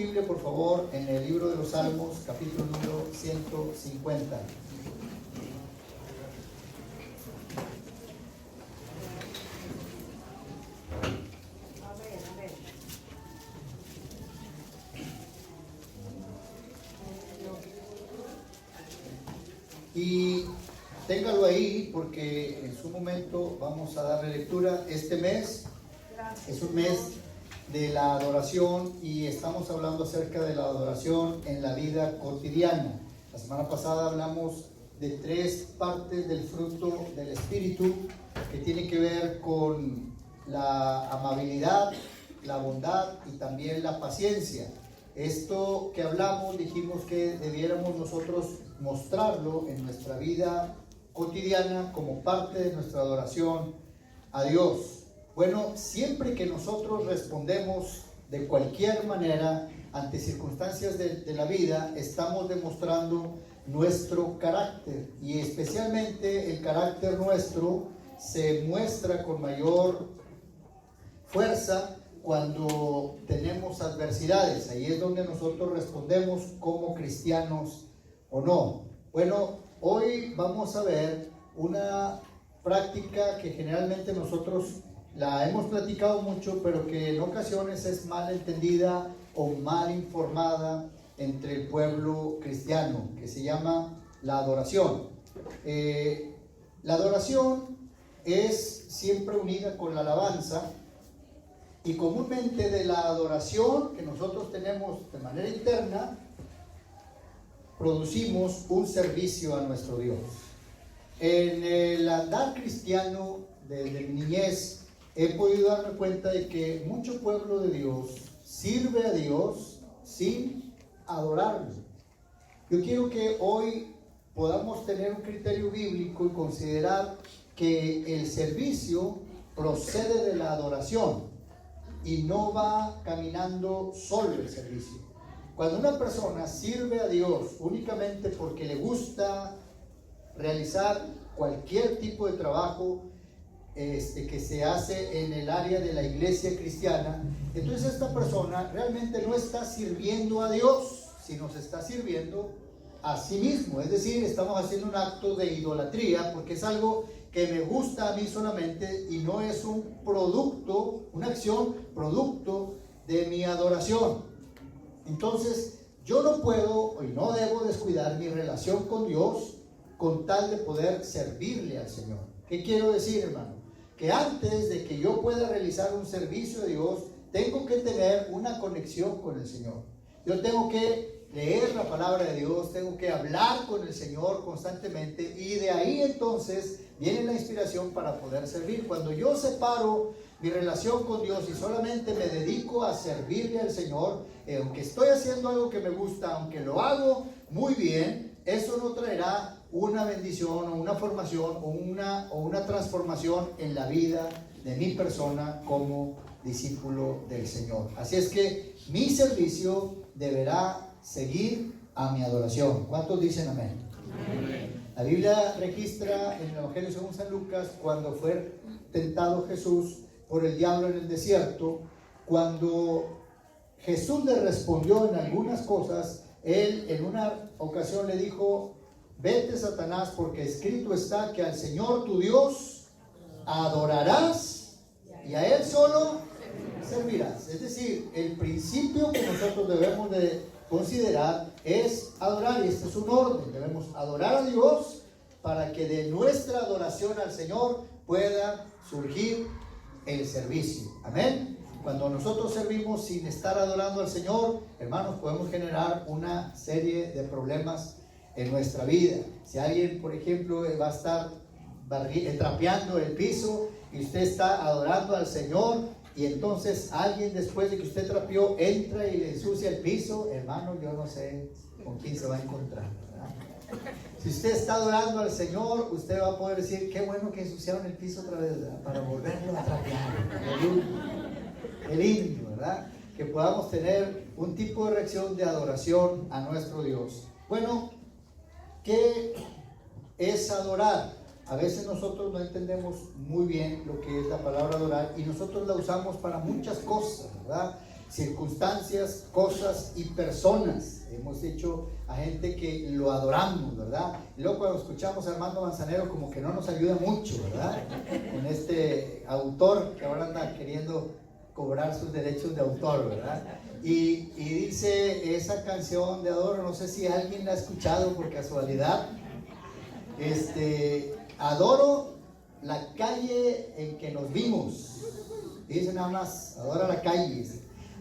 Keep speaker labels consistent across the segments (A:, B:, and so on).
A: Biblia, por favor, en el libro de los Salmos, capítulo número 150. Y téngalo ahí porque en su momento vamos a darle lectura. Este mes es un mes de la adoración y estamos hablando acerca de la adoración en la vida cotidiana. La semana pasada hablamos de 3 partes del fruto del Espíritu que tiene que ver con la amabilidad, la bondad y también la paciencia. Esto que hablamos, dijimos que debiéramos nosotros mostrarlo en nuestra vida cotidiana como parte de nuestra adoración a Dios. Bueno, siempre que nosotros respondemos de cualquier manera ante circunstancias de la vida, estamos demostrando nuestro carácter, y especialmente el carácter nuestro se muestra con mayor fuerza cuando tenemos adversidades. Ahí es donde nosotros respondemos como cristianos o no. Bueno, hoy vamos a ver una práctica que generalmente nosotros la hemos platicado mucho, pero que en ocasiones es mal entendida o mal informada entre el pueblo cristiano, que se llama la adoración. La adoración es siempre unida con la alabanza, y comúnmente de la adoración que nosotros tenemos de manera interna, producimos un servicio a nuestro Dios. En el andar cristiano desde mi niñez, he podido darme cuenta de que mucho pueblo de Dios sirve a Dios sin adorarlo. Yo quiero que hoy podamos tener un criterio bíblico y considerar que el servicio procede de la adoración y no va caminando solo el servicio. Cuando una persona sirve a Dios únicamente porque le gusta realizar cualquier tipo de trabajo que se hace en el área de la iglesia cristiana, entonces esta persona realmente no está sirviendo a Dios, sino se está sirviendo a sí mismo. Es decir, estamos haciendo un acto de idolatría porque es algo que me gusta a mí solamente y no es un producto, una acción producto de mi adoración. Entonces yo no puedo y no debo descuidar mi relación con Dios con tal de poder servirle al Señor. ¿Qué quiero decir, hermano? Que antes de que yo pueda realizar un servicio a Dios, tengo que tener una conexión con el Señor. Yo tengo que leer la palabra de Dios, tengo que hablar con el Señor constantemente, y de ahí entonces viene la inspiración para poder servir. Cuando yo separo mi relación con Dios y solamente me dedico a servirle al Señor, aunque estoy haciendo algo que me gusta, aunque lo hago muy bien, eso no traerá una bendición o una formación o una transformación en la vida de mi persona como discípulo del Señor. Así es que mi servicio deberá seguir a mi adoración. ¿Cuántos dicen amén? Amén. La Biblia registra en el Evangelio según San Lucas cuando fue tentado Jesús por el diablo en el desierto. Cuando Jesús le respondió en algunas cosas, él en una ocasión le dijo: vete, Satanás, porque escrito está que al Señor tu Dios adorarás y a Él solo servirás. Es decir, el principio que nosotros debemos de considerar es adorar, y este es un orden. Debemos adorar a Dios para que de nuestra adoración al Señor pueda surgir el servicio. Amén. Cuando nosotros servimos sin estar adorando al Señor, hermanos, podemos generar una serie de problemas en nuestra vida. Si alguien, por ejemplo, va a estar trapeando el piso y usted está adorando al Señor, y entonces alguien, después de que usted trapeó, entra y le ensucia el piso, hermano, yo no sé con quién se va a encontrar, ¿verdad? Si usted está adorando al Señor, usted va a poder decir: qué bueno que ensuciaron el piso otra vez, ¿verdad? Para volverlo a trapear. Qué lindo, ¿verdad? Que podamos tener un tipo de reacción de adoración a nuestro Dios. Bueno, ¿qué es adorar? A veces nosotros no entendemos muy bien lo que es la palabra adorar, y nosotros la usamos para muchas cosas, ¿verdad? circunstancias, cosas y personas. Hemos dicho a gente que lo adoramos, ¿verdad? Y luego cuando escuchamos a Armando Manzanero como que no nos ayuda mucho, ¿verdad? Con este autor que ahora anda queriendo cobrar sus derechos de autor, ¿verdad? Y dice esa canción de Adoro, no sé si alguien la ha escuchado por casualidad. Adoro la calle en que nos vimos. Dice nada más, adora la calle.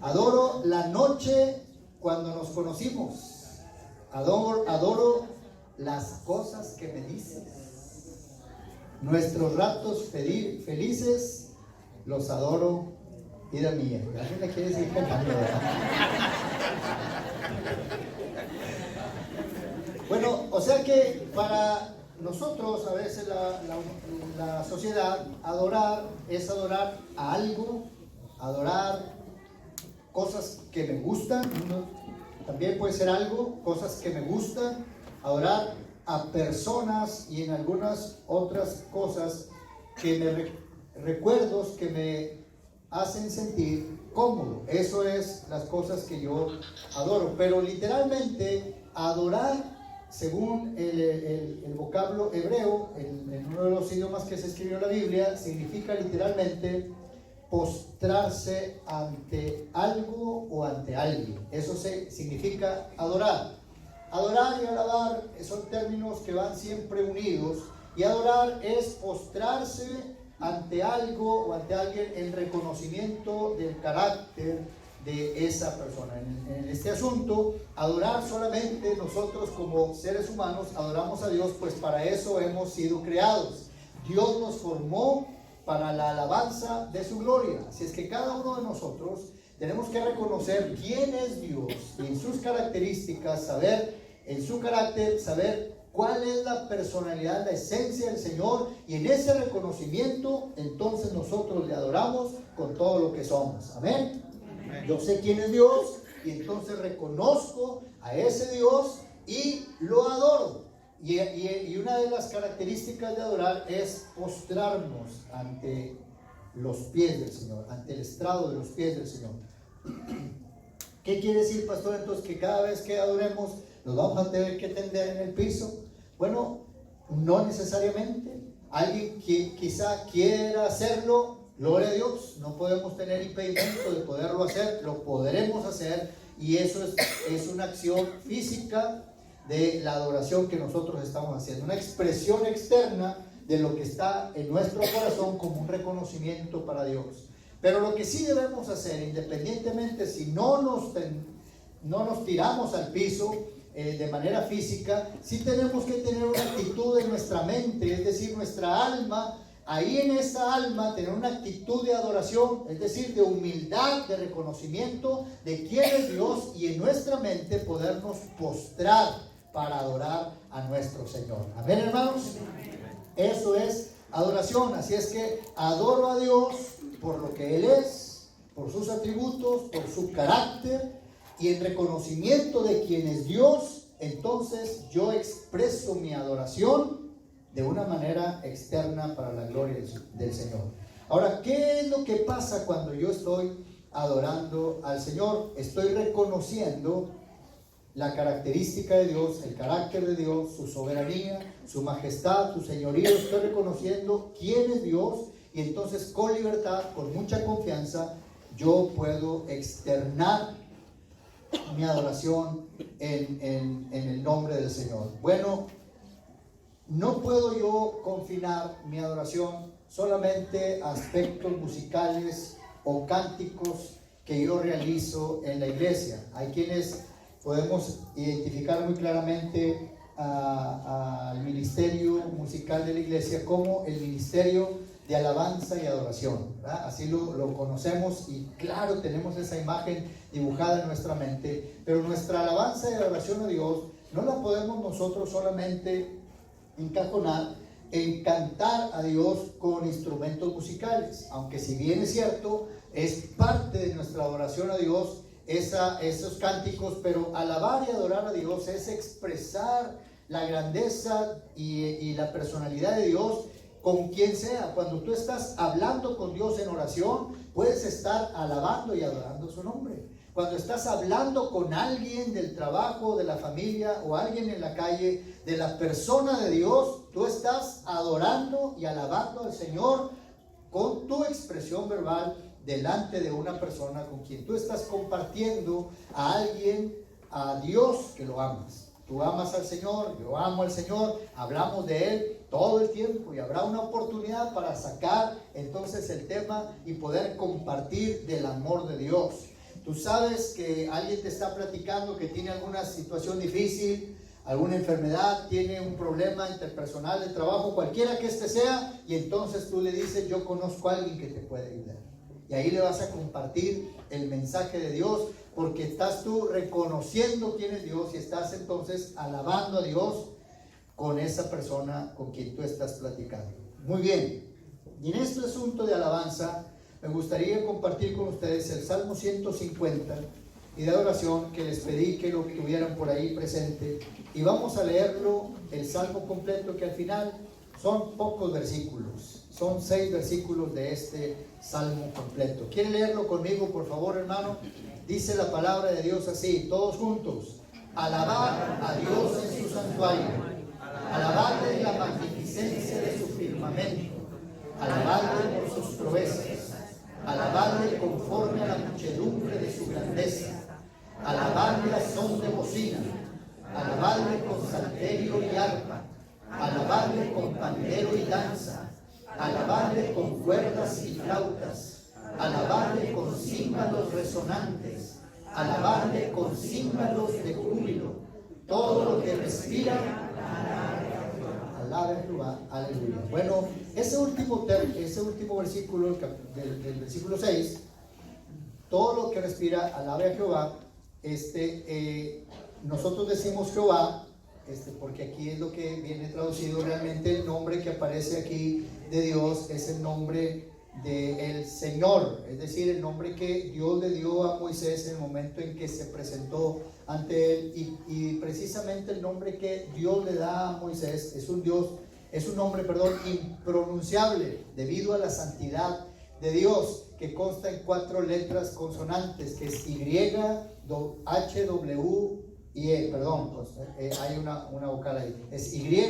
A: Adoro la noche cuando nos conocimos. Adoro las cosas que me dices. Nuestros ratos felices los adoro, vida mía. ¿Alguien le quiere decir cantando, verdad? Bueno, o sea que para nosotros a veces la sociedad, adorar es adorar a algo, adorar cosas que me gustan, también puede ser algo, cosas que me gustan, adorar a personas y en algunas otras cosas que recuerdos que me hacen sentir cómodo. Eso es las cosas que yo adoro, pero literalmente adorar, según el vocablo hebreo, en uno de los idiomas que se escribió en la Biblia, significa literalmente postrarse ante algo o ante alguien. Eso significa adorar. Adorar y alabar son términos que van siempre unidos, y adorar es postrarse ante algo o ante alguien en reconocimiento del carácter de esa persona. En este asunto, adorar solamente nosotros como seres humanos adoramos a Dios, pues para eso hemos sido creados. Dios nos formó para la alabanza de su gloria. Así es que cada uno de nosotros tenemos que reconocer quién es Dios y en sus características, saber en su carácter, saber cuál es la personalidad, la esencia del Señor, y en ese reconocimiento entonces nosotros le adoramos con todo lo que somos. Amén. Yo sé quién es Dios y entonces reconozco a ese Dios y lo adoro. Y una de las características de adorar es postrarnos ante los pies del Señor, ante el estrado de los pies del Señor. ¿Qué quiere decir, pastor? Entonces, que cada vez que adoremos nos vamos a tener que tender en el piso. Bueno, no necesariamente. Alguien que quizá quiera hacerlo, gloria a Dios, no podemos tener impedimento de poderlo hacer, lo podremos hacer, y eso es una acción física de la adoración que nosotros estamos haciendo, una expresión externa de lo que está en nuestro corazón como un reconocimiento para Dios. Pero lo que sí debemos hacer, independientemente si no nos tiramos al piso de manera física, sí tenemos que tener una actitud en nuestra mente, es decir, nuestra alma. Ahí en esa alma tener una actitud de adoración, es decir, de humildad, de reconocimiento de quién es Dios, y en nuestra mente podernos postrar para adorar a nuestro Señor. Amén, hermanos. Eso es adoración. Así es que adoro a Dios por lo que Él es, por sus atributos, por su carácter, y en reconocimiento de quién es Dios, entonces yo expreso mi adoración de una manera externa para la gloria del Señor. Ahora, ¿qué es lo que pasa cuando yo estoy adorando al Señor? Estoy reconociendo la característica de Dios, el carácter de Dios, su soberanía, su majestad, su señorío. Estoy reconociendo quién es Dios, y entonces con libertad, con mucha confianza, yo puedo externar mi adoración en el nombre del Señor. Bueno, no puedo yo confinar mi adoración solamente a aspectos musicales o cánticos que yo realizo en la iglesia. Hay quienes podemos identificar muy claramente al ministerio musical de la iglesia como el ministerio de alabanza y adoración, ¿verdad? Así lo conocemos, y claro, tenemos esa imagen dibujada en nuestra mente. Pero nuestra alabanza y adoración a Dios no la podemos nosotros solamente encajonar en cantar a Dios con instrumentos musicales, aunque si bien es cierto, es parte de nuestra adoración a Dios esos cánticos, pero alabar y adorar a Dios es expresar la grandeza y la personalidad de Dios con quien sea. Cuando tú estás hablando con Dios en oración, puedes estar alabando y adorando su nombre. Cuando estás hablando con alguien del trabajo, de la familia o alguien en la calle, de la persona de Dios, tú estás adorando y alabando al Señor con tu expresión verbal delante de una persona con quien tú estás compartiendo a alguien, a Dios, que lo amas. Tú amas al Señor, yo amo al Señor, hablamos de Él todo el tiempo y habrá una oportunidad para sacar entonces el tema y poder compartir del amor de Dios. Tú sabes que alguien te está platicando que tiene alguna situación difícil, alguna enfermedad, tiene un problema interpersonal de trabajo, cualquiera que este sea, y entonces tú le dices, yo conozco a alguien que te puede ayudar. Y ahí le vas a compartir el mensaje de Dios, porque estás tú reconociendo quién es Dios y estás entonces alabando a Dios con esa persona con quien tú estás platicando. Muy bien, y en este asunto de alabanza, me gustaría compartir con ustedes el Salmo 150 y de oración, que les pedí que lo tuvieran por ahí presente, y vamos a leerlo, el Salmo completo, que al final son pocos versículos, son 6 versículos de este Salmo completo. ¿Quieren leerlo conmigo, por favor, hermano? Dice la palabra de Dios así, todos juntos: alabad a Dios en su santuario, alabadle la magnificencia de su firmamento, alabadle por sus proezas, alabadle conforme a la muchedumbre de su grandeza, alabadle a son de bocina, alabadle con salterio y arpa, alabadle con pandero y danza, alabadle con cuerdas y flautas, alabadle con címbalos resonantes, alabadle con címbalos de júbilo. Todo lo que respira, alabe a Jehová, aleluya. Bueno, ese último versículo del versículo 6, todo lo que respira, alabe a Jehová. Nosotros decimos Jehová, porque aquí es lo que viene traducido. Realmente el nombre que aparece aquí de Dios es el nombre del Señor, es decir, el nombre que Dios le dio a Moisés en el momento en que se presentó ante él, y precisamente el nombre que Dios le da a Moisés es un nombre impronunciable, debido a la santidad de Dios, que consta en 4 letras consonantes, que es Y, H, W y E, hay una vocal ahí, es Y,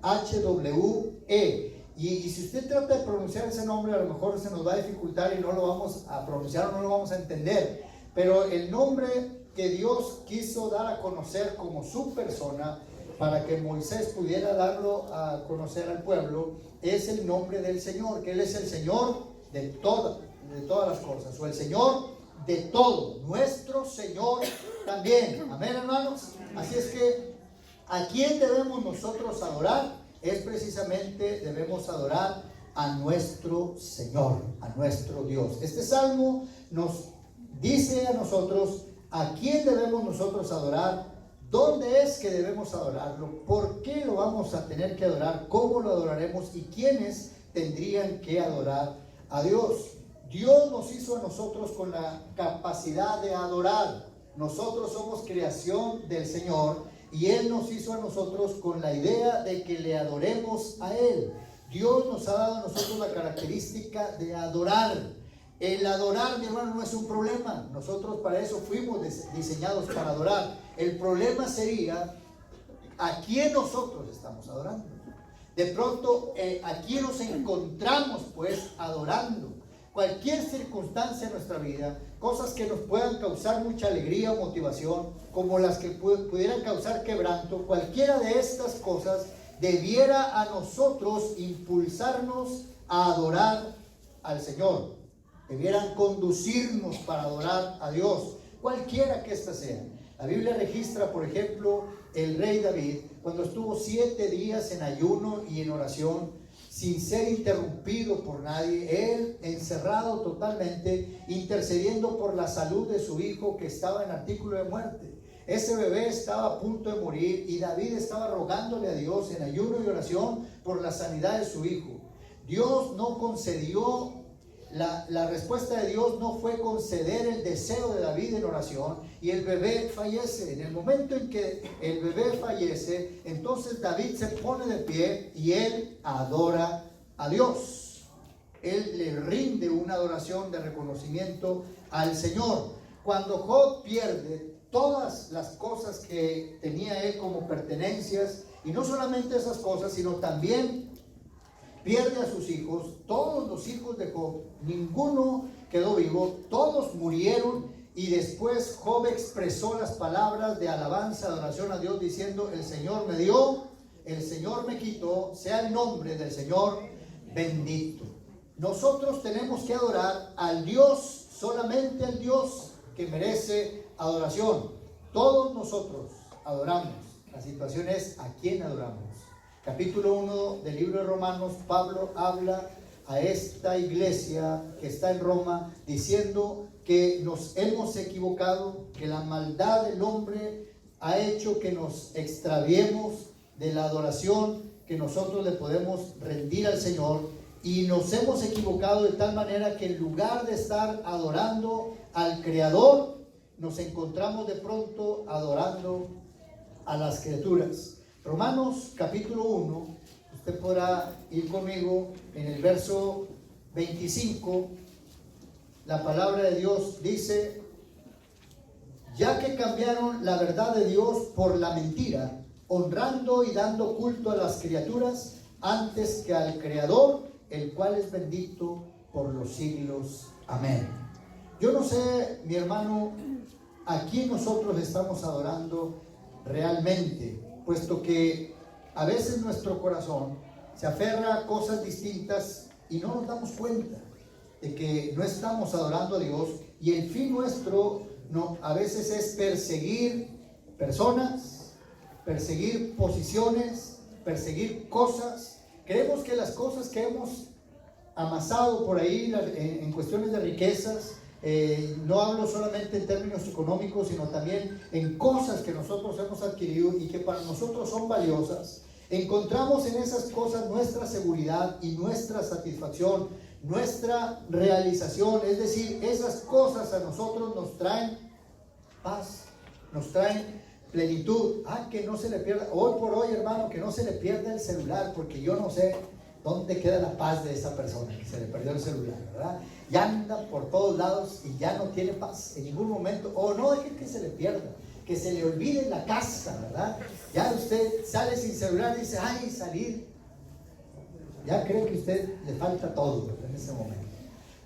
A: H, W, E. Y si usted trata de pronunciar ese nombre, a lo mejor se nos va a dificultar y no lo vamos a pronunciar o no lo vamos a entender. Pero el nombre que Dios quiso dar a conocer como su persona, para que Moisés pudiera darlo a conocer al pueblo, es el nombre del Señor, que Él es el Señor de todas las cosas, o el Señor de todo, nuestro Señor también. Amén, hermanos. Así es que, ¿a quién debemos nosotros adorar? Es precisamente, debemos adorar a nuestro Señor, a nuestro Dios. Este salmo nos dice a nosotros a quién debemos nosotros adorar, dónde es que debemos adorarlo, por qué lo vamos a tener que adorar, cómo lo adoraremos y quiénes tendrían que adorar a Dios. Dios nos hizo a nosotros con la capacidad de adorar. Nosotros somos creación del Señor, y Él nos hizo a nosotros con la idea de que le adoremos a Él. Dios nos ha dado a nosotros la característica de adorar. El adorar, mi hermano, no es un problema. Nosotros para eso fuimos diseñados, para adorar. El problema sería a quién nosotros estamos adorando. De pronto, ¿a quién nos encontramos pues adorando? Cualquier circunstancia en nuestra vida, cosas que nos puedan causar mucha alegría o motivación, como las que pudieran causar quebranto, cualquiera de estas cosas debiera a nosotros impulsarnos a adorar al Señor, debieran conducirnos para adorar a Dios, cualquiera que ésta sea. La Biblia registra, por ejemplo, el rey David, cuando estuvo 7 días en ayuno y en oración, sin ser interrumpido por nadie, él encerrado totalmente, intercediendo por la salud de su hijo que estaba en artículo de muerte. Ese bebé estaba a punto de morir y David estaba rogándole a Dios en ayuno y oración por la sanidad de su hijo. Dios no concedió, la respuesta de Dios no fue conceder el deseo de David en oración, y el bebé fallece. En el momento en que el bebé fallece, entonces David se pone de pie y él adora a Dios. él le rinde una adoración de reconocimiento al Señor. Cuando Job pierde todas las cosas que tenía él como pertenencias, y no solamente esas cosas, sino también pierde a sus hijos, todos los hijos de Job, ninguno quedó vivo, todos murieron, y después Job expresó las palabras de alabanza, adoración a Dios, diciendo: el Señor me dio, el Señor me quitó, sea el nombre del Señor bendito. Nosotros tenemos que adorar al Dios, solamente al Dios que merece adoración. Todos nosotros adoramos. La situación es a quién adoramos. Capítulo 1 del libro de Romanos, Pablo habla a esta iglesia que está en Roma, diciendo que nos hemos equivocado, que la maldad del hombre ha hecho que nos extraviemos de la adoración que nosotros le podemos rendir al Señor, y nos hemos equivocado de tal manera que en lugar de estar adorando al Creador, nos encontramos de pronto adorando a las criaturas. Romanos capítulo 1, usted podrá ir conmigo en el verso 25. La palabra de Dios dice: ya que cambiaron la verdad de Dios por la mentira, honrando y dando culto a las criaturas antes que al Creador, el cual es bendito por los siglos. Amén. Yo no sé, mi hermano, a quién nosotros estamos adorando realmente, puesto que a veces nuestro corazón se aferra a cosas distintas y no nos damos cuenta de que no estamos adorando a Dios, y el fin nuestro a veces es perseguir personas, perseguir posiciones, perseguir cosas. Creemos que las cosas que hemos amasado por ahí en cuestiones de riquezas, no hablo solamente en términos económicos, sino también en cosas que nosotros hemos adquirido y que para nosotros son valiosas, encontramos en esas cosas nuestra seguridad y nuestra satisfacción, nuestra realización. Es decir, esas cosas a nosotros nos traen paz, nos traen plenitud. Que no se le pierda, hoy por hoy, hermano, que no se le pierda el celular, porque yo no sé dónde queda la paz de esa persona que se le perdió el celular, ¿verdad? Ya anda por todos lados y ya no tiene paz en ningún momento. O no deje que se le pierda, que se le olvide en la casa, ¿verdad? Ya usted sale sin celular y dice: ay, salir. Ya cree que a usted le falta todo, ¿verdad? En ese momento.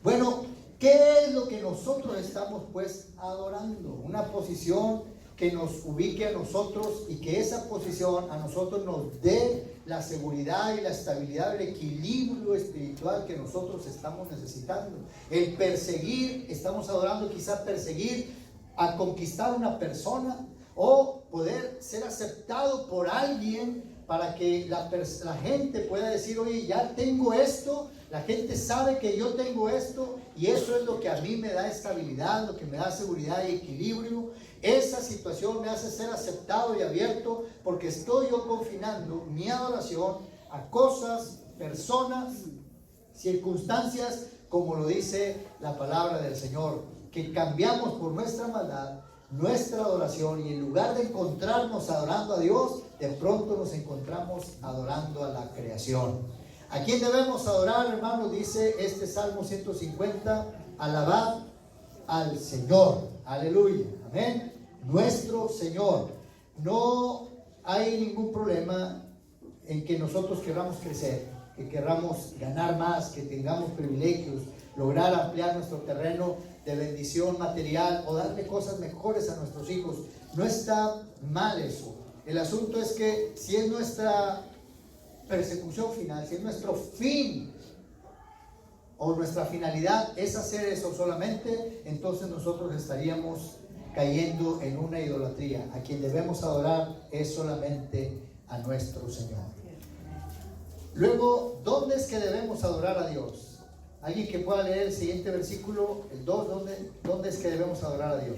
A: Bueno, ¿qué es lo que nosotros estamos pues adorando? Una posición que nos ubique a nosotros, y que esa posición a nosotros nos dé la seguridad y la estabilidad, el equilibrio espiritual que nosotros estamos necesitando. El perseguir, estamos adorando quizá perseguir a conquistar una persona, o poder ser aceptado por alguien para que la gente pueda decir: oye, ya tengo esto, la gente sabe que yo tengo esto, y eso es lo que a mí me da estabilidad, lo que me da seguridad y equilibrio. Esa situación me hace ser aceptado y abierto, porque estoy yo confinando mi adoración a cosas, personas, circunstancias, como lo dice la palabra del Señor, que cambiamos por nuestra maldad nuestra adoración, y en lugar de encontrarnos adorando a Dios, de pronto nos encontramos adorando a la creación. ¿A quién debemos adorar, hermanos? Dice este Salmo 150: alabad al Señor. Aleluya, amén. Nuestro Señor. No hay ningún problema en que nosotros queramos crecer, que queramos ganar más, que tengamos privilegios, lograr ampliar nuestro terreno de bendición material o darle cosas mejores a nuestros hijos. No está mal eso. El asunto es que si es nuestra persecución final, si es nuestro fin o nuestra finalidad es hacer eso solamente, entonces nosotros estaríamos cayendo en una idolatría. A quien debemos adorar es solamente a nuestro Señor. Luego, ¿dónde es que debemos adorar a Dios? Alguien que pueda leer el siguiente versículo, el 2, ¿dónde es que debemos adorar a Dios?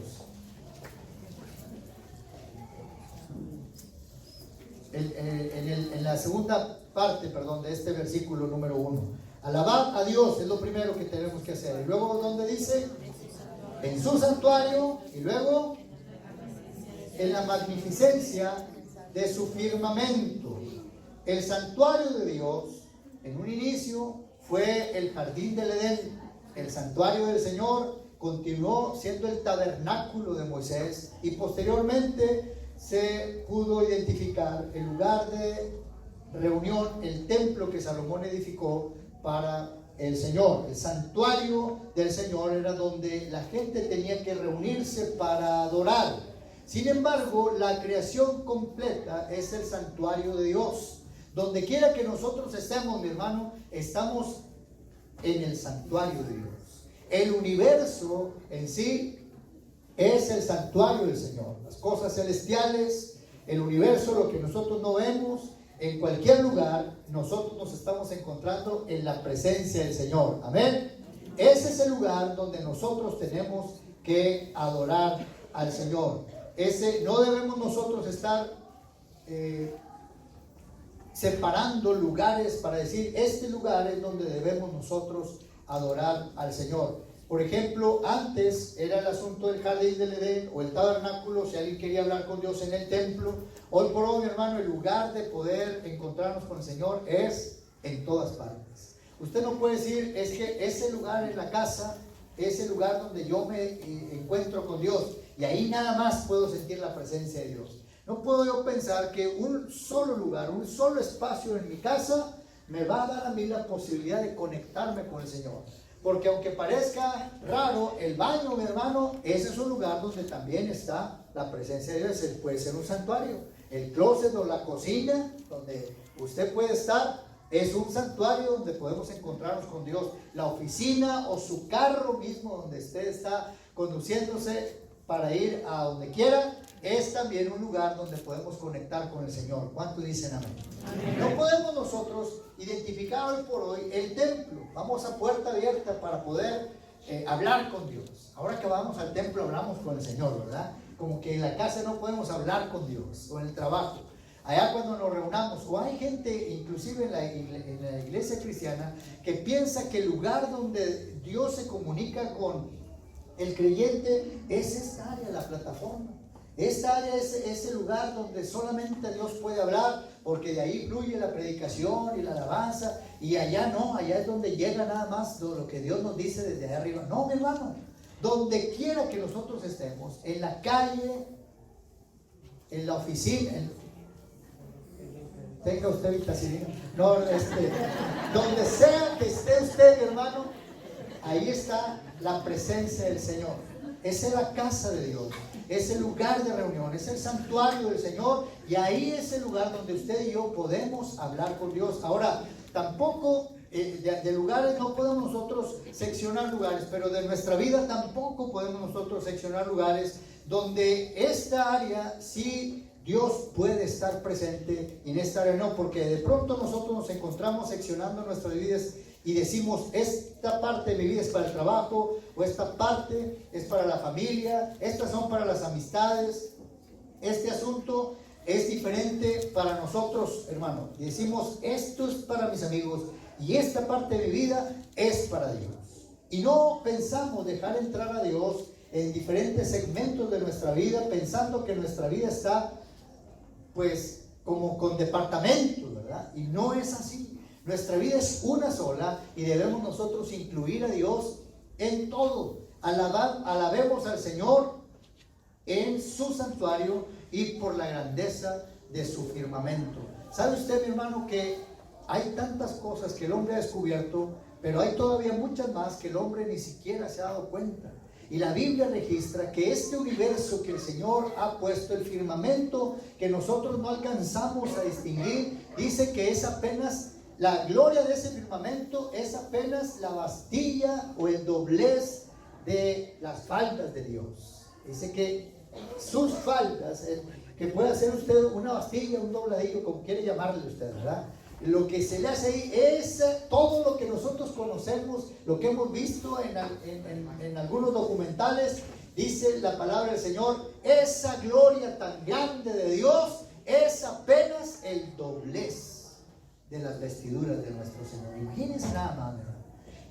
A: En la segunda parte, de este versículo número 1. Alabad a Dios es lo primero que tenemos que hacer. Y luego, ¿dónde dice? En su santuario. Y luego, en la magnificencia de su firmamento. El santuario de Dios, en un inicio, fue el jardín del Edén, el santuario del Señor, continuó siendo el tabernáculo de Moisés y posteriormente se pudo identificar el lugar de reunión, el templo que Salomón edificó para el Señor. El santuario del Señor era donde la gente tenía que reunirse para adorar. Sin embargo, la creación completa es el santuario de Dios. Donde quiera que nosotros estemos, mi hermano, estamos en el santuario de Dios. El universo en sí es el santuario del Señor. Las cosas celestiales, el universo, lo que nosotros no vemos, en cualquier lugar, nosotros nos estamos encontrando en la presencia del Señor. Amén. Ese es el lugar donde nosotros tenemos que adorar al Señor. No debemos nosotros estar separando lugares para decir, este lugar es donde debemos nosotros adorar al Señor. Por ejemplo, antes era el asunto del jardín del Edén o el tabernáculo, si alguien quería hablar con Dios en el templo. Hoy por hoy, mi hermano, el lugar de poder encontrarnos con el Señor es en todas partes. Usted no puede decir, es que ese lugar en la casa es el lugar donde yo me encuentro con Dios y ahí nada más puedo sentir la presencia de Dios. No puedo yo pensar que un solo lugar, un solo espacio en mi casa me va a dar a mí la posibilidad de conectarme con el Señor. Porque aunque parezca raro, el baño, mi hermano, ese es un lugar donde también está la presencia de Dios. Puede ser un santuario. El closet o la cocina, donde usted puede estar, es un santuario donde podemos encontrarnos con Dios. La oficina o su carro mismo, donde usted está conduciéndose para ir a donde quiera, es también un lugar donde podemos conectar con el Señor. ¿Cuántos dicen amén? Amén. No podemos nosotros identificar hoy por hoy el templo. Vamos a puerta abierta para poder hablar con Dios. Ahora que vamos al templo hablamos con el Señor, ¿verdad? Como que en la casa no podemos hablar con Dios, o en el trabajo. Allá cuando nos reunamos, o hay gente inclusive en la iglesia cristiana que piensa que el lugar donde Dios se comunica con el creyente es esta área, la plataforma. Esta área es ese lugar donde solamente Dios puede hablar, porque de ahí fluye la predicación y la alabanza, y allá no, allá es donde llega nada más lo que Dios nos dice desde allá arriba. No, mi hermano, donde quiera que nosotros estemos, en la calle, en la oficina, tenga usted vitacilina, no, donde sea que esté usted, mi hermano, ahí está la presencia del Señor. Esa es la casa de Dios, es el lugar de reunión, es el santuario del Señor, y ahí es el lugar donde usted y yo podemos hablar con Dios. Ahora, tampoco de lugares no podemos nosotros seccionar lugares, pero de nuestra vida tampoco podemos nosotros seccionar lugares donde esta área sí Dios puede estar presente y en esta área no, porque de pronto nosotros nos encontramos seccionando nuestras vidas y decimos, esta parte de mi vida es para el trabajo, o esta parte es para la familia, estas son para las amistades, este asunto es diferente para nosotros, hermano. Y decimos, esto es para mis amigos, y esta parte de mi vida es para Dios. Y no pensamos dejar entrar a Dios en diferentes segmentos de nuestra vida, pensando que nuestra vida está, pues, como con departamentos, ¿verdad? Y no es así. Nuestra vida es una sola y debemos nosotros incluir a Dios en todo. Alabemos al Señor en su santuario y por la grandeza de su firmamento. ¿Sabe usted, mi hermano, que hay tantas cosas que el hombre ha descubierto, pero hay todavía muchas más que el hombre ni siquiera se ha dado cuenta? Y la Biblia registra que este universo que el Señor ha puesto, el firmamento que nosotros no alcanzamos a distinguir, dice que es apenas la gloria de ese firmamento, es apenas la bastilla o el doblez de las faldas de Dios. Dice que sus faldas, que puede hacer usted una bastilla, un dobladillo, como quiere llamarle usted, ¿verdad? Lo que se le hace ahí es todo lo que nosotros conocemos, lo que hemos visto en algunos documentales. Dice la palabra del Señor, esa gloria tan grande de Dios es apenas el doblez de las vestiduras de nuestro Señor. Imagínense nada más, ¿verdad?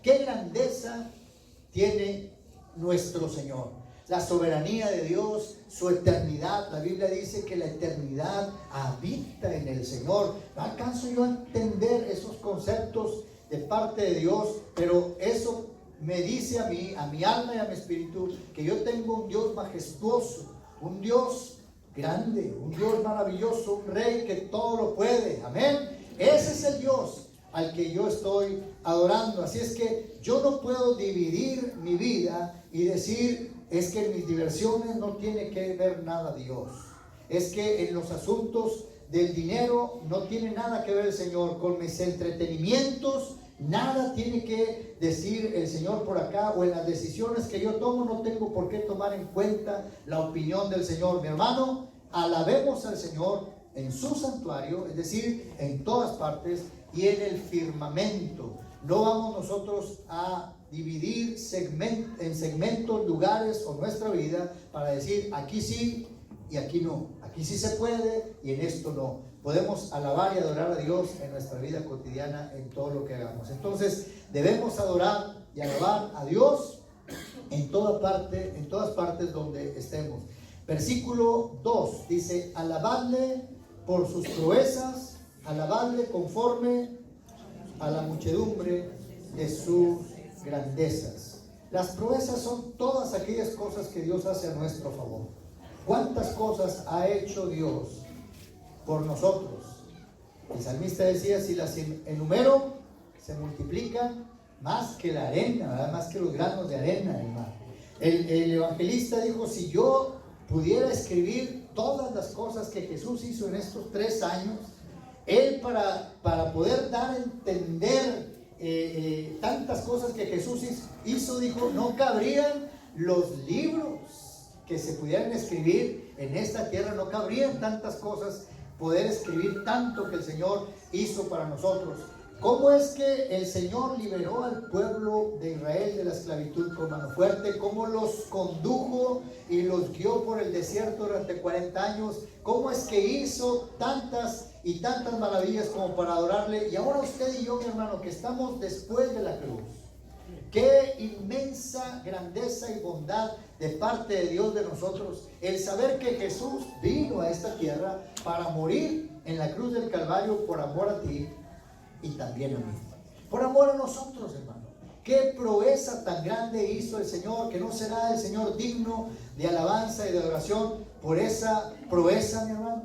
A: Qué grandeza tiene nuestro Señor, la soberanía de Dios, su eternidad. La Biblia dice que la eternidad habita en el Señor. No alcanzo yo a entender esos conceptos de parte de Dios, pero eso me dice a mí, a mi alma y a mi espíritu, que yo tengo un Dios majestuoso, un Dios grande, un Dios maravilloso, un Rey que todo lo puede. Amén. Ese es el Dios al que yo estoy adorando. Así es que yo no puedo dividir mi vida y decir, es que en mis diversiones no tiene que ver nada Dios. Es que en los asuntos del dinero no tiene nada que ver el Señor. Con mis entretenimientos nada tiene que decir el Señor por acá, o en las decisiones que yo tomo no tengo por qué tomar en cuenta la opinión del Señor. Mi hermano, alabemos al Señor en su santuario, es decir, en todas partes, y en el firmamento. No vamos nosotros a dividir en segmentos, lugares o nuestra vida para decir aquí sí y aquí no, aquí sí se puede y en esto no. Podemos alabar y adorar a Dios en nuestra vida cotidiana, en todo lo que hagamos. Entonces debemos adorar y alabar a Dios en todas partes donde estemos. Versículo 2 dice, alabadle por sus proezas, alabadle conforme a la muchedumbre de sus grandezas. Las proezas son todas aquellas cosas que Dios hace a nuestro favor. ¿Cuántas cosas ha hecho Dios por nosotros? El salmista decía, si las enumero, se multiplican más que la arena, ¿verdad? Más que los granos de arena del mar. El evangelista dijo, si yo pudiera escribir todas las cosas que Jesús hizo en estos 3 años, él para poder dar a entender tantas cosas que Jesús hizo, dijo, no cabrían los libros que se pudieran escribir en esta tierra, no cabrían tantas cosas, poder escribir tanto que el Señor hizo para nosotros. ¿Cómo es que el Señor liberó al pueblo de Israel de la esclavitud con mano fuerte? ¿Cómo los condujo y los guió por el desierto durante 40 años? ¿Cómo es que hizo tantas y tantas maravillas como para adorarle? Y ahora usted y yo, mi hermano, que estamos después de la cruz, qué inmensa grandeza y bondad de parte de Dios de nosotros, el saber que Jesús vino a esta tierra para morir en la cruz del Calvario por amor a ti y también a mí, por amor a nosotros, hermano. Qué proeza tan grande hizo el Señor, que no será el Señor digno de alabanza y de adoración por esa proeza, mi hermano.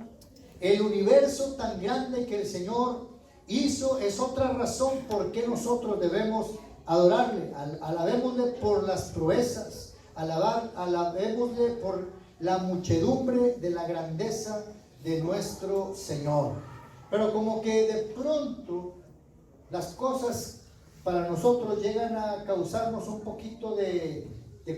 A: El universo tan grande que el Señor hizo es otra razón por qué nosotros debemos adorarle. Alabémosle por las proezas, alabémosle por la muchedumbre de la grandeza de nuestro Señor. Pero como que de pronto las cosas para nosotros llegan a causarnos un poquito de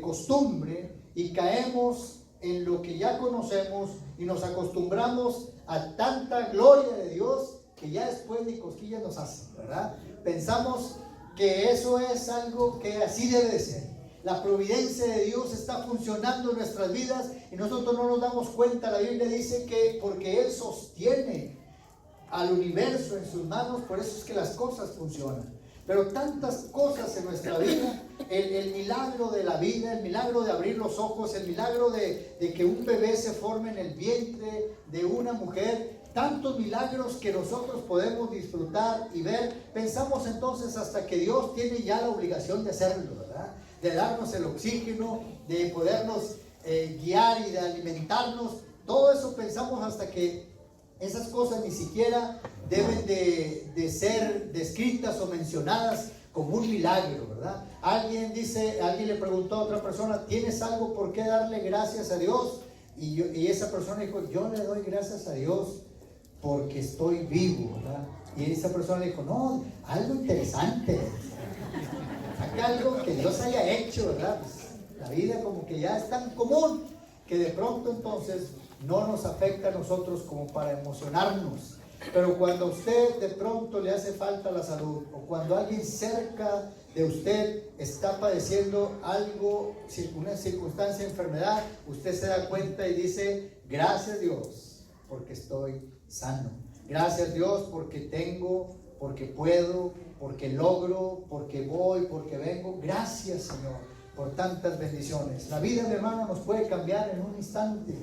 A: costumbre y caemos en lo que ya conocemos y nos acostumbramos a tanta gloria de Dios que ya después ni cosquillas nos hacen, ¿verdad? Pensamos que eso es algo que así debe de ser. La providencia de Dios está funcionando en nuestras vidas y nosotros no nos damos cuenta. La Biblia dice que porque Él sostiene al universo en sus manos, por eso es que las cosas funcionan. Pero tantas cosas en nuestra vida, el milagro de la vida, el milagro de abrir los ojos, el milagro de que un bebé se forme en el vientre de una mujer, tantos milagros que nosotros podemos disfrutar y ver. Pensamos entonces hasta que Dios tiene ya la obligación de hacerlo, ¿verdad? De darnos el oxígeno, de podernos guiar y de alimentarnos. Todo eso pensamos hasta que esas cosas ni siquiera deben de ser descritas o mencionadas como un milagro, ¿verdad? Alguien le preguntó a otra persona, ¿tienes algo por qué darle gracias a Dios? Y esa persona dijo, yo le doy gracias a Dios porque estoy vivo, ¿verdad? Y esa persona le dijo, no, algo interesante, acá algo que Dios haya hecho, ¿verdad? Pues, la vida como que ya es tan común que de pronto entonces no nos afecta a nosotros como para emocionarnos. Pero cuando a usted de pronto le hace falta la salud, o cuando alguien cerca de usted está padeciendo algo, una circunstancia, enfermedad, usted se da cuenta y dice, gracias Dios porque estoy sano, gracias Dios porque tengo, porque puedo, porque logro, porque voy, porque vengo. Gracias Señor por tantas bendiciones. La vida, mi hermano, nos puede cambiar en un instante.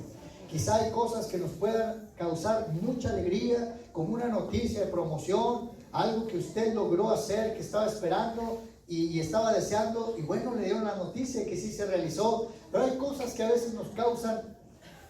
A: Quizá hay cosas que nos puedan causar mucha alegría, como una noticia de promoción, algo que usted logró hacer, que estaba esperando y estaba deseando, y bueno, le dieron la noticia que sí se realizó. Pero hay cosas que a veces nos causan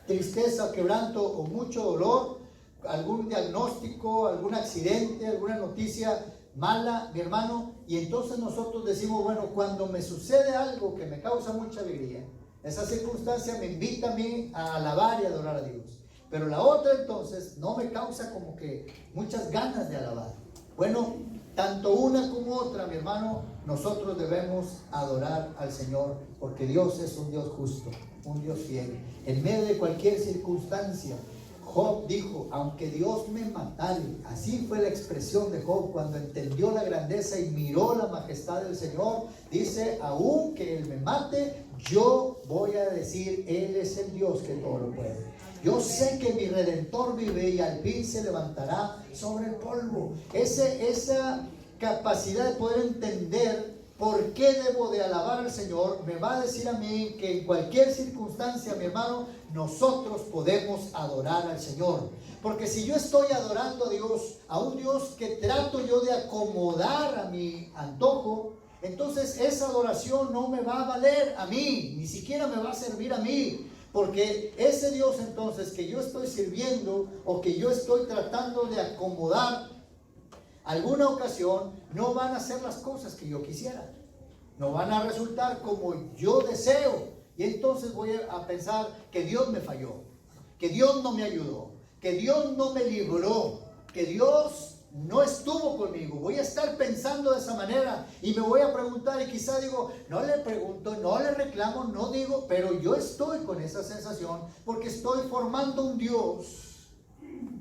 A: tristeza, quebranto o mucho dolor, algún diagnóstico, algún accidente, alguna noticia mala, mi hermano, y entonces nosotros decimos, bueno, cuando me sucede algo que me causa mucha alegría, esa circunstancia me invita a mí a alabar y adorar a Dios. Pero la otra entonces no me causa como que muchas ganas de alabar. Bueno, tanto una como otra, mi hermano, nosotros debemos adorar al Señor, porque Dios es un Dios justo, un Dios fiel. En medio de cualquier circunstancia, Job dijo, aunque Dios me matare, así fue la expresión de Job cuando entendió la grandeza y miró la majestad del Señor. Dice, aunque Él me mate, yo voy a decir, Él es el Dios que todo lo puede. Yo sé que mi Redentor vive y al fin se levantará sobre el polvo. Esa capacidad de poder entender por qué debo de alabar al Señor me va a decir a mí que en cualquier circunstancia, mi hermano, nosotros podemos adorar al Señor. Porque si yo estoy adorando a Dios, a un Dios que trato yo de acomodar a mi antojo, entonces esa adoración no me va a valer a mí, ni siquiera me va a servir a mí. Porque ese Dios entonces que yo estoy sirviendo o que yo estoy tratando de acomodar, alguna ocasión no van a hacer las cosas que yo quisiera, no van a resultar como yo deseo, y entonces voy a pensar que Dios me falló, que Dios no me ayudó, que Dios no me libró, que Dios no estuvo conmigo. Voy a estar pensando de esa manera y me voy a preguntar, y quizá digo, no le pregunto, no le reclamo, no digo, pero yo estoy con esa sensación porque estoy formando un Dios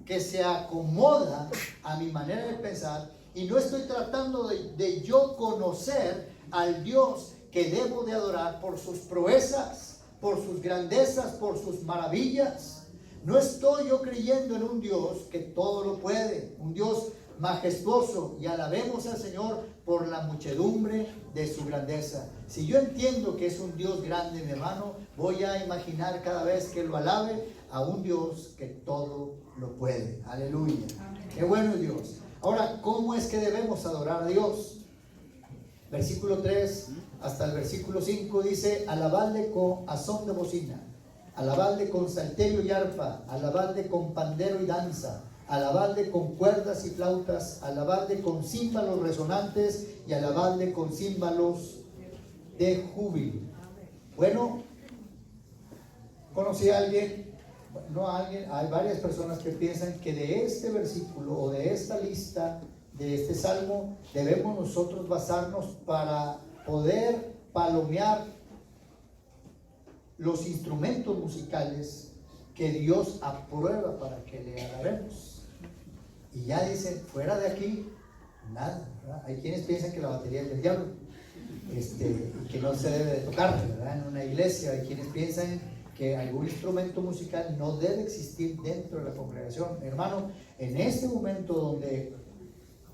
A: que se acomoda a mi manera de pensar, y no estoy tratando de yo conocer al Dios que debo de adorar por sus proezas, por sus grandezas, por sus maravillas. No estoy yo creyendo en un Dios que todo lo puede, un Dios majestuoso, y alabemos al Señor por la muchedumbre de su grandeza. Si yo entiendo que es un Dios grande, mi hermano, voy a imaginar cada vez que lo alabe a un Dios que todo lo puede. Aleluya. Qué bueno es Dios. Ahora, ¿cómo es que debemos adorar a Dios? Versículo 3 hasta el versículo 5 dice, alabadle con a son de bocina, alabadle con salterio y arpa, alabadle con pandero y danza, alabadle con cuerdas y flautas, alabadle con címbalos resonantes y alabadle con címbalos de júbilo. Bueno, conocí a alguien, no a alguien, hay varias personas que piensan que de este versículo o de esta lista, de este salmo, debemos nosotros basarnos para poder palomear los instrumentos musicales que Dios aprueba para que le alabemos. Y ya dicen, fuera de aquí, nada, ¿verdad? Hay quienes piensan que la batería es del diablo, y que no se debe de tocar, ¿verdad? En una iglesia. Hay quienes piensan que algún instrumento musical no debe existir dentro de la congregación. Hermano, en este momento donde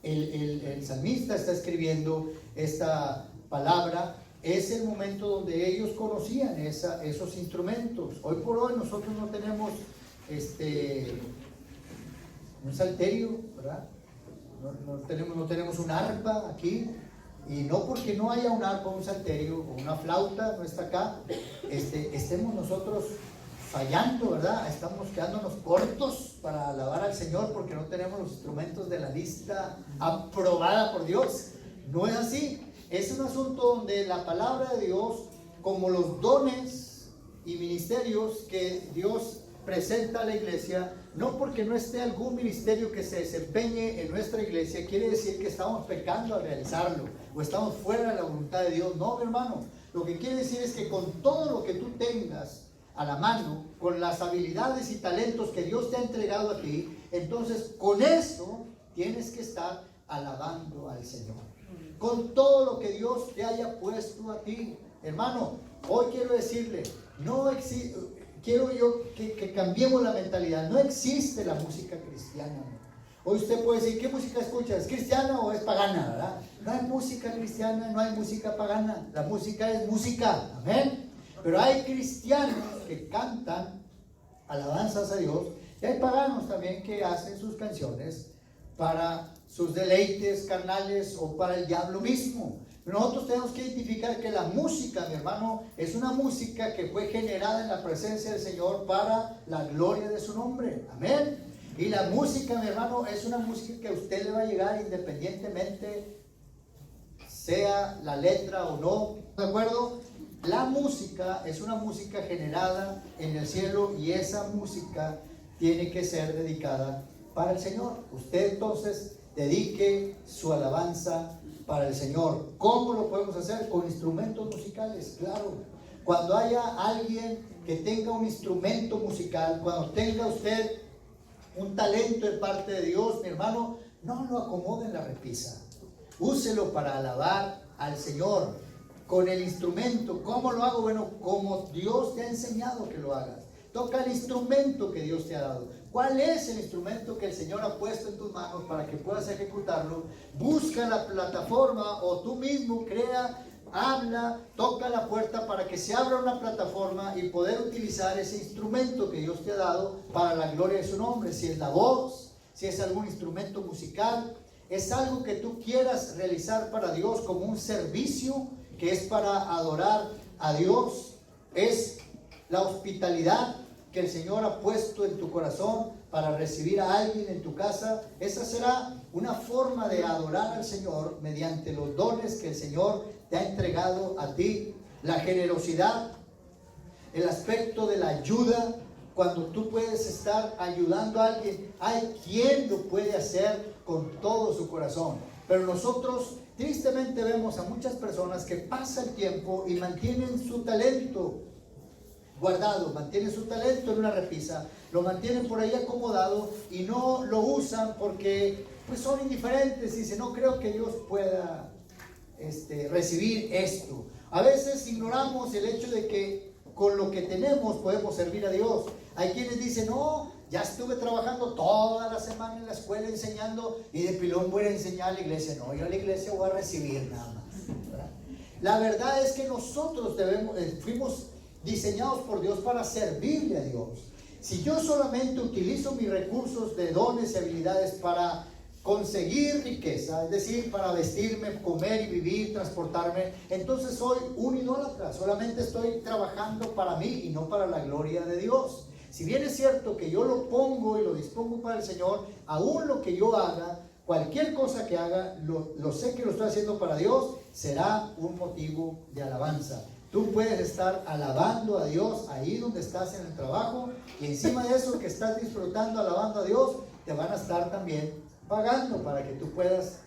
A: el salmista está escribiendo esta palabra, es el momento donde ellos conocían esos instrumentos. Hoy por hoy nosotros no tenemos un salterio, ¿verdad? No tenemos un arpa aquí, y no porque no haya un arpa, un salterio o una flauta, no está acá, estemos nosotros fallando, ¿verdad? Estamos quedándonos cortos para alabar al Señor porque no tenemos los instrumentos de la lista aprobada por Dios. No es así. Es un asunto donde la palabra de Dios, como los dones y ministerios que Dios presenta a la iglesia, no porque no esté algún ministerio que se desempeñe en nuestra iglesia, quiere decir que estamos pecando al realizarlo o estamos fuera de la voluntad de Dios. No, mi hermano, lo que quiere decir es que con todo lo que tú tengas a la mano, con las habilidades y talentos que Dios te ha entregado a ti, entonces con eso tienes que estar alabando al Señor. Con todo lo que Dios te haya puesto a ti, hermano, hoy quiero decirle, no existe, quiero yo que cambiemos la mentalidad. No existe la música cristiana. Hoy usted puede decir, ¿qué música escucha? ¿Es cristiana o es pagana? ¿Verdad? No hay música cristiana, no hay música pagana. La música es música, amén. Pero hay cristianos que cantan alabanzas a Dios. Y hay paganos también que hacen sus canciones para sus deleites carnales o para el diablo mismo. Nosotros tenemos que identificar que la música, mi hermano, es una música que fue generada en la presencia del Señor para la gloria de su nombre. Amén. Y la música, mi hermano, es una música que a usted le va a llegar independientemente sea la letra o no. ¿De acuerdo? La música es una música generada en el cielo y esa música tiene que ser dedicada para el Señor. Usted entonces dedique su alabanza para el Señor. ¿Cómo lo podemos hacer? Con instrumentos musicales, claro. Cuando haya alguien que tenga un instrumento musical, cuando tenga usted un talento de parte de Dios, mi hermano, no lo acomode en la repisa. Úselo para alabar al Señor con el instrumento. ¿Cómo lo hago? Bueno, como Dios te ha enseñado que lo hagas. Toca el instrumento que Dios te ha dado. ¿Cuál es el instrumento que el Señor ha puesto en tus manos para que puedas ejecutarlo? Busca la plataforma o tú mismo crea, habla, toca la puerta para que se abra una plataforma y poder utilizar ese instrumento que Dios te ha dado para la gloria de su nombre. Si es la voz, si es algún instrumento musical, es algo que tú quieras realizar para Dios como un servicio que es para adorar a Dios. Es la hospitalidad que el Señor ha puesto en tu corazón para recibir a alguien en tu casa. Esa será una forma de adorar al Señor mediante los dones que el Señor te ha entregado a ti. La generosidad, el aspecto de la ayuda, cuando tú puedes estar ayudando a alguien. Hay quien lo puede hacer con todo su corazón, pero nosotros tristemente vemos a muchas personas que pasa el tiempo y mantienen su talento guardado, mantienen su talento en una repisa, lo mantienen por ahí acomodado y no lo usan porque pues son indiferentes. Dicen, no creo que Dios pueda recibir esto. A veces ignoramos el hecho de que con lo que tenemos podemos servir a Dios. Hay quienes dicen, no, ya estuve trabajando toda la semana en la escuela enseñando y de pilón voy a enseñar a la iglesia. No, yo a la iglesia voy a recibir nada más, ¿verdad? La verdad es que nosotros fuimos diseñados por Dios para servirle a Dios. Si yo solamente utilizo mis recursos de dones y habilidades para conseguir riqueza, es decir, para vestirme, comer y vivir, transportarme, entonces soy un idólatra. Solamente estoy trabajando para mí y no para la gloria de Dios. Si bien es cierto que yo lo pongo y lo dispongo para el Señor, aún lo que yo haga, cualquier cosa que haga, lo sé que lo estoy haciendo para Dios, será un motivo de alabanza. Tú puedes estar alabando a Dios ahí donde estás en el trabajo, y encima de eso que estás disfrutando, alabando a Dios, te van a estar también pagando para que tú puedas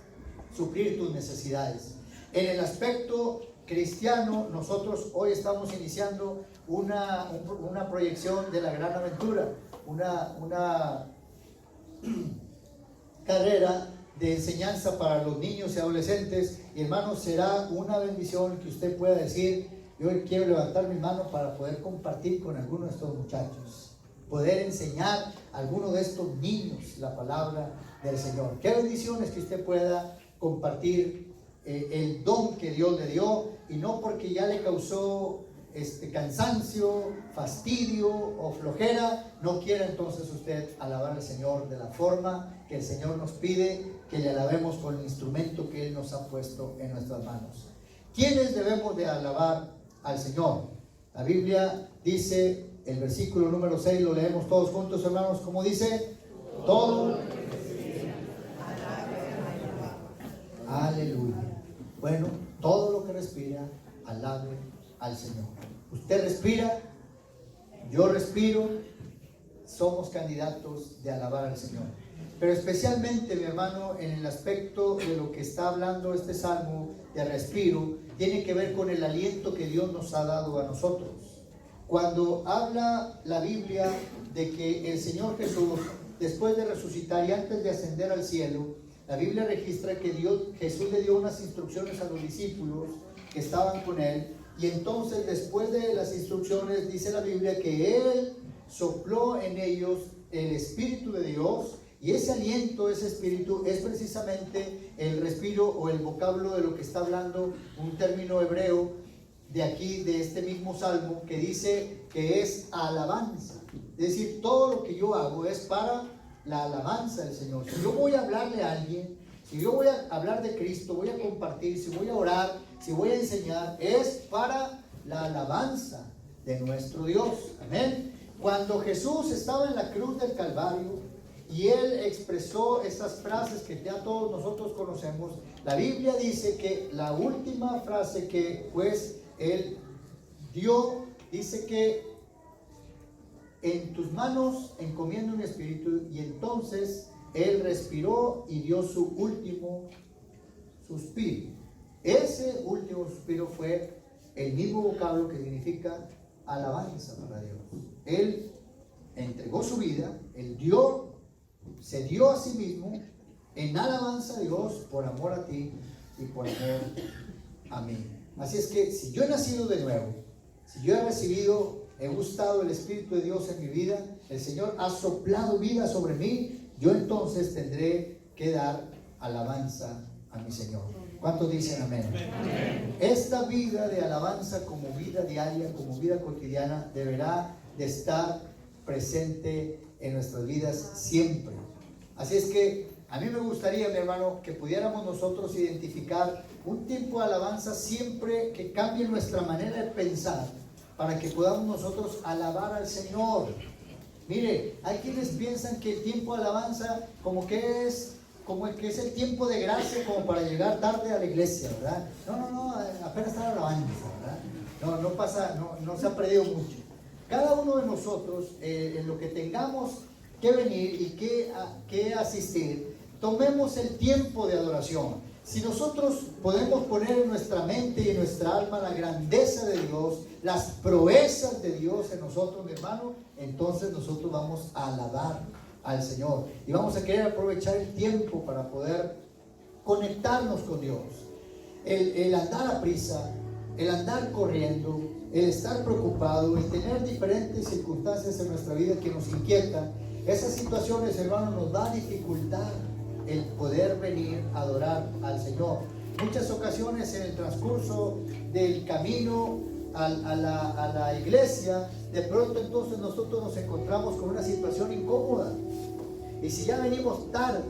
A: suplir tus necesidades. En el aspecto cristiano, nosotros hoy estamos iniciando una proyección de la Gran Aventura, una carrera de enseñanza para los niños y adolescentes. Y hermanos, será una bendición que usted pueda decir, yo quiero levantar mi mano para poder compartir con alguno de estos muchachos, poder enseñar a alguno de estos niños la palabra del Señor. Qué bendiciones que usted pueda compartir el don que Dios le dio, y no porque ya le causó cansancio, fastidio o flojera, no quiera entonces usted alabar al Señor de la forma que el Señor nos pide que le alabemos con el instrumento que Él nos ha puesto en nuestras manos. ¿Quiénes debemos de alabar al Señor? La Biblia dice, el versículo número 6, lo leemos todos juntos, hermanos, como dice, todo. Aleluya. Bueno, todo lo que respira, alabe al Señor. Usted respira, yo respiro, somos candidatos de alabar al Señor. Pero especialmente, mi hermano, en el aspecto de lo que está hablando este salmo de respiro, tiene que ver con el aliento que Dios nos ha dado a nosotros. Cuando habla la Biblia de que el Señor Jesús, después de resucitar y antes de ascender al cielo, la Biblia registra que Jesús le dio unas instrucciones a los discípulos que estaban con Él, y entonces después de las instrucciones dice la Biblia que Él sopló en ellos el Espíritu de Dios, y ese aliento, ese espíritu es precisamente el respiro o el vocablo de lo que está hablando un término hebreo de aquí, de este mismo salmo, que dice que es alabanza. Es decir, todo lo que yo hago es para la alabanza del Señor. Si yo voy a hablarle a alguien, si yo voy a hablar de Cristo, voy a compartir, si voy a orar, si voy a enseñar, es para la alabanza de nuestro Dios. Amén. Cuando Jesús estaba en la cruz del Calvario y Él expresó esas frases que ya todos nosotros conocemos, la Biblia dice que la última frase que pues Él dio, dice que en tus manos encomiendo mi espíritu, y entonces Él respiró y dio su último suspiro. Ese último suspiro fue el mismo vocablo que significa alabanza para Dios. Él entregó su vida, Él se dio a sí mismo en alabanza a Dios por amor a ti y por amor a mí. Así es que si yo he nacido de nuevo, si yo he gustado el Espíritu de Dios en mi vida, el Señor ha soplado vida sobre mí, yo entonces tendré que dar alabanza a mi Señor. ¿Cuántos dicen amén? Amén. Esta vida de alabanza como vida diaria, como vida cotidiana, deberá de estar presente en nuestras vidas siempre. Así es que a mí me gustaría, mi hermano, que pudiéramos nosotros identificar un tiempo de alabanza siempre que cambie nuestra manera de pensar, para que podamos nosotros alabar al Señor. Mire, hay quienes piensan que el tiempo de alabanza como que es el tiempo de gracia, como para llegar tarde a la iglesia, ¿verdad? No, apenas está alabando, ¿verdad? No pasa, no se ha perdido mucho. Cada uno de nosotros, en lo que tengamos que venir y que asistir, tomemos el tiempo de adoración. Si nosotros podemos poner en nuestra mente y en nuestra alma la grandeza de Dios, las proezas de Dios en nosotros, mi hermano, entonces nosotros vamos a alabar al Señor y vamos a querer aprovechar el tiempo para poder conectarnos con Dios. El andar a prisa, el andar corriendo, el estar preocupado, el tener diferentes circunstancias en nuestra vida que nos inquietan, esas situaciones, hermano, nos va a dificultar el poder venir a adorar al Señor. Muchas ocasiones en el transcurso del camino a la iglesia, de pronto entonces nosotros nos encontramos con una situación incómoda. Y si ya venimos tarde,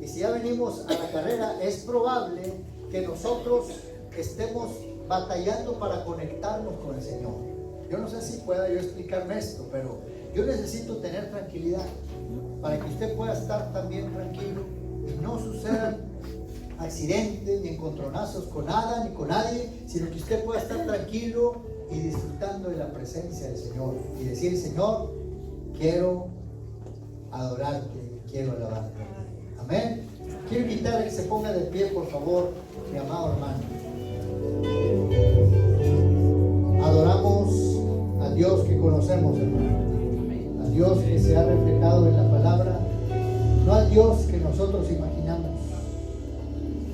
A: y si ya venimos a la carrera, es probable que nosotros estemos batallando para conectarnos con el Señor. Yo no sé si pueda yo explicarme esto, pero yo necesito tener tranquilidad para que usted pueda estar también tranquilo y no sucedan accidentes ni encontronazos con nada ni con nadie, sino que usted pueda estar tranquilo y disfrutando de la presencia del Señor y decir: Señor, quiero adorarte, quiero alabarte. Amén. Quiero invitar a que se ponga de pie, por favor, mi amado hermano. Adoramos al Dios que conocemos, hermano, al Dios que se ha reflejado en la palabra, no al Dios que nosotros imaginamos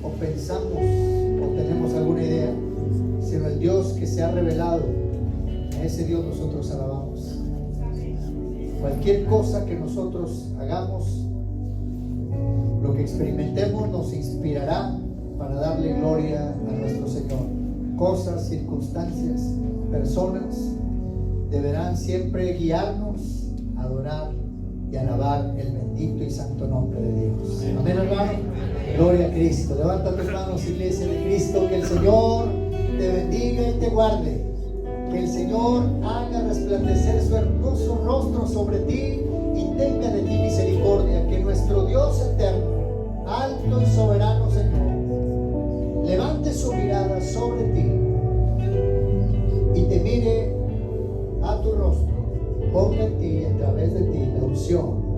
A: o pensamos o tenemos alguna idea, sino el Dios que se ha revelado. A ese Dios nosotros alabamos. Cualquier cosa que nosotros hagamos, lo que experimentemos, nos inspirará para darle gloria a nuestro Señor. Cosas, circunstancias, personas deberán siempre guiarnos a adorar y alabar el bendito y santo nombre de Dios. Amén, hermano. Gloria a Cristo. Levanta tus manos, iglesia de Cristo. Que el Señor te bendiga y te guarde. Que el Señor haga resplandecer su hermoso rostro sobre ti y tenga de ti misericordia. Que nuestro Dios eterno, alto y soberano Señor, levante su mirada sobre ti y te mire a tu rostro. Ponga en ti, a través de ti, la unción